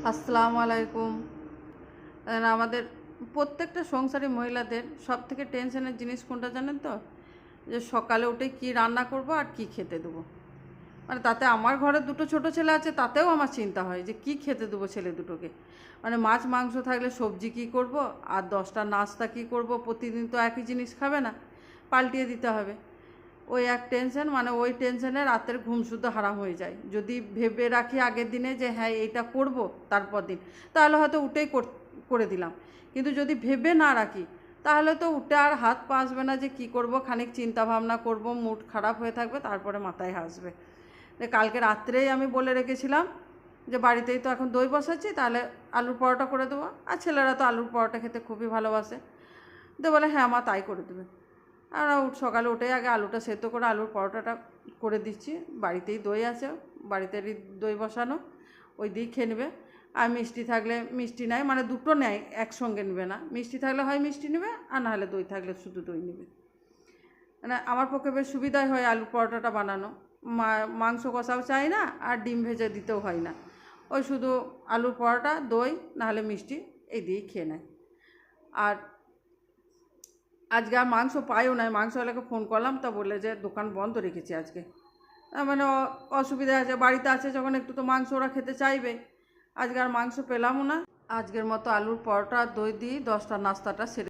আসসালামু আলাইকুম। আমাদের প্রত্যেকটা সংসারী মহিলাদের সব থেকে টেনশনের জিনিস কোনটা জানেন তো? যে সকালে উঠে কি রান্না করব আর কি খেতে দেবো। মানে তাতে আমার ঘরে দুটো ছোট ছেলে আছে, তাতেও আমার চিন্তা হয় যে কি খেতে দেবো ছেলে দুটোকে। মানে মাছ মাংস থাকলে সবজি কি করব, আর 10টা নাস্তা কি করব, প্রতিদিন তো একই জিনিস খাবে না, পাল্টিয়ে দিতে হবে। ওই এক টেনশন, মানে ওই টেনশনে রাতের ঘুম শুদ্ধ হারাম হয়ে যায়। যদি ভেবে রাখি আগের দিনে যে হ্যাঁ এইটা করব, তারপর দিন তাহলে হয়তো উঠেই করে দিলাম। কিন্তু যদি ভেবে না রাখি তাহলে তো উঠে আর হাত পা আসবে না যে কি করব, খানিক চিন্তা ভাবনা করব, মুড খারাপ হয়ে থাকবে, তারপরে মাথায় আসবে। কালকে রাত্রেই আমি বলে রেখেছিলাম যে বাড়িতেই তো এখন দই বসাচ্ছি, তাহলে আলুর পরোটা করে দেবো। আর ছেলেরা তো আলুর পরোটা খেতে খুবই ভালোবাসে। তো বলে হ্যাঁ মা তাই করে দেবে। আর সকালে উঠে আগে আলুটা সেদ্ধ করে আলুর পরোটাটা করে দিচ্ছি। বাড়িতেই দই আছে, বাড়িতেই দই বসানো, ওই দিয়েই খেয়ে নেবে। আর মিষ্টি থাকলে মিষ্টি নেয়, মানে দুটো নেয়, একসঙ্গে নেবে না। মিষ্টি থাকলে হয় মিষ্টি নেবে, আর না হলে দই থাকলে শুধু দই নেবে। মানে আমার পক্ষে বেশ সুবিধাই হয় আলুর পরোটাটা বানানো। মাংস কষাও চাই না, আর ডিম ভেজে দিতেও হয় না। ওই শুধু আলুর পরোটা, দই নাহলে মিষ্টি, এই দিয়েই খেয়ে নেয়। আর আজকে আর মাংস পাইও নাই। মাংসওয়ালাকে ফোন করলাম, তা বললে যে দোকান বন্ধ রেখেছি আজকে। মানে অসুবিধা আছে, বাড়িতে আছে যখন একটু তো মাংস ওরা খেতে চাইবে। আজকে আর মাংস পেলামও না। আজকের মতো আলুর পরোটা আর দই দিয়ে 10টা নাস্তাটা সেরে